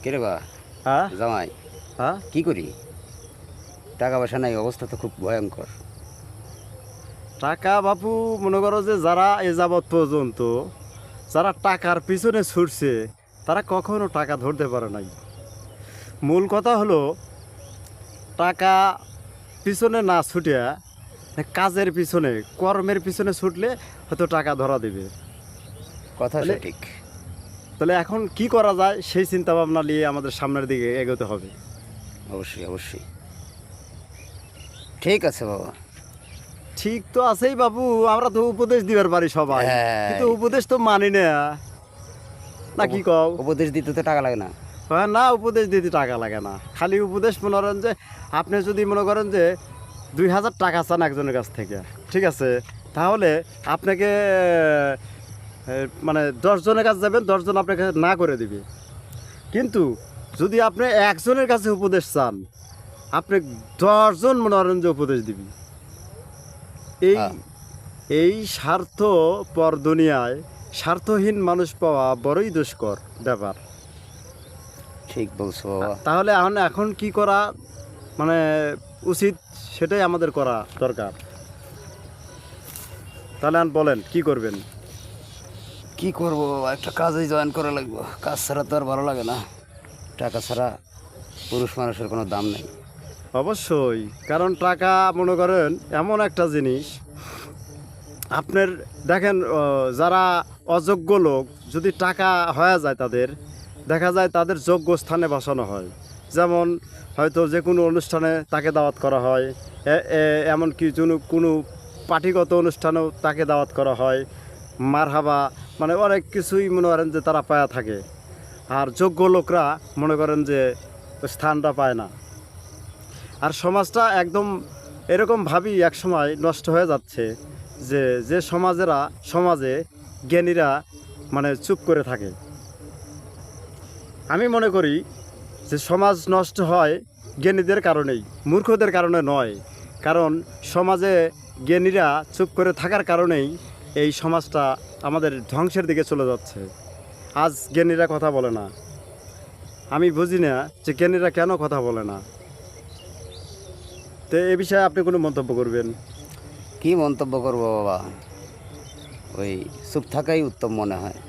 কেরে বা হ্যাঁ জামাই হ্যাঁ কি করি? টাকা পয়সা নাই, অবস্থা তো খুব ভয়ঙ্কর। টাকা বাপু, মনে করো যে যারা এ যাবৎ পর্যন্ত যারা টাকার পিছনে ছুটছে তারা কখনো টাকা ধরতে পারে নাই। মূল কথা হলো টাকা পিছনে না ছুটিয়া কাজের পিছনে, কর্মের পিছনে ছুটলে হয়তো টাকা ধরা দেবে। কথা তাহলে সঠিক। তাহলে এখন কি করা যায় সেই চিন্তা ভাবনা নিয়ে আমাদের সামনের দিকে এগোতে হবে। অবশ্যই অবশ্যই, ঠিক আছে বাবা। ঠিক তো আছেই বাবু, আমরা তো উপদেশ দিবার পারি সবাই, হ্যাঁ, কিন্তু উপদেশ তো মানি না, না কি কও? উপদেশ দিতে তো টাকা লাগে না। হ্যাঁ, না উপদেশ দিতে টাকা লাগে না, খালি উপদেশ মনে করেন যে আপনি যদি মনে করেন যে 2000 টাকা চান একজনের কাছ থেকে, ঠিক আছে, তাহলে আপনাকে মানে 10 জনের কাছে যাবেন, 10 জন আপনাকে না করে দিবে। কিন্তু যদি আপনি একজনের কাছে উপদেশ চান, আপনি 10 জন মনে করেন যে উপদেশ দিবি। এই হ্যাঁ, এই স্বার্থ পর দুনিয়ায় স্বার্থহীন মানুষ পাওয়া বড়ই দুষ্কর ব্যাপার। ঠিক বলছো বাবা। তাহলে এখন এখন কি করা মানে উচিত, সেটাই আমাদের করা দরকার। তাহলে এখন বলেন কি করবেন? কি করবো বাবা, একটা কাজে জয়েন করা লাগবে। কাজ ছাড়া তো আর ভালো লাগে না। টাকা ছাড়া পুরুষ মানুষের কোনো দাম নেই। অবশ্যই, কারণ টাকা মনে করেন এমন একটা জিনিস, আপনার দেখেন যারা অযোগ্য লোক যদি টাকা হয়ে যায় তাদের, দেখা যায় তাদের যোগ্য স্থানে বসানো হয়। যেমন হয়তো যে কোনো অনুষ্ঠানে তাকে দাওয়াত করা হয়, এমনকি কোনো পার্টিগত অনুষ্ঠানেও তাকে দাওয়াত করা হয়। মারহাবা, মানে অনেক কিছুই মনে করেন যে তারা পায়া থাকে। আর যোগ্য লোকরা মনে করেন যে স্থানটা পায় না। আর সমাজটা একদম এরকম ভাবি একসময় নষ্ট হয়ে যাচ্ছে যে যে সমাজে জ্ঞানীরা মানে চুপ করে থাকে। আমি মনে করি যে সমাজ নষ্ট হয় জ্ঞানীদের কারণেই, মূর্খদের কারণে নয়। কারণ সমাজে জ্ঞানীরা চুপ করে থাকার কারণেই এই সমাজটা আমাদের ধ্বংসের দিকে চলে যাচ্ছে। আজ জ্ঞানীরা কথা বলে না। আমি বুঝি না যে জ্ঞানীরা কেন কথা বলে না। তো এ বিষয়ে আপনি কোনো মন্তব্য করবেন? কি মন্তব্য করবো বাবা, ওই চুপ থাকাই উত্তম মনে হয়।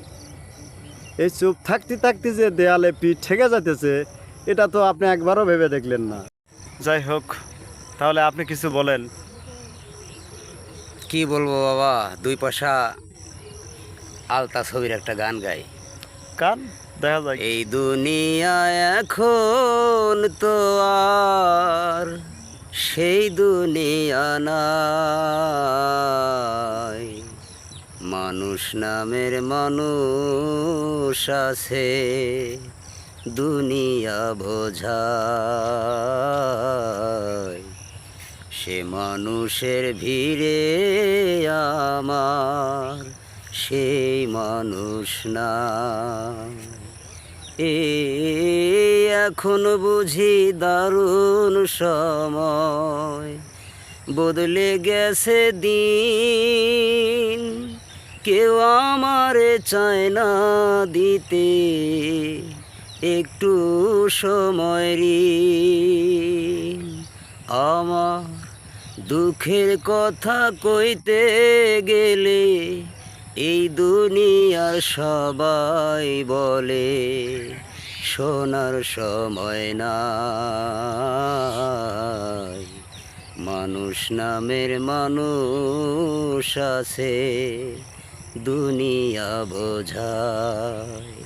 এই চুপ থাকতে থাকতে যে দেয়ালে পিঠ ঠেকে যাইতেছে, এটা তো আপনি একবারও ভেবে দেখলেন না। যাই হোক, তাহলে আপনি কিছু বলেন। কি বলবো বাবা, দুই পয়সা আলতা ছবির একটা গান গাই। কান দেখা যায়। এই দুনিয়া এখন তো আর সেই দুনিয়া নাই। মানুষ নামের মানুষ আছে, দুনিয়া বোঝায়। সে মানুষের ভিড়ে আমার সেই মানুষ না। এখন বুঝি দারুণ সময়, বদলে গেছে দিন। কেউ আমারে চায় না দিতে একটু সময় ঋণ। আমার দুঃখের কথা কইতে গেলে এই দুনিয়ার সবাই বলে শোনার সময় নাই। মানুষ নামের মানুষ আছে, দুনিয়া বোঝায়।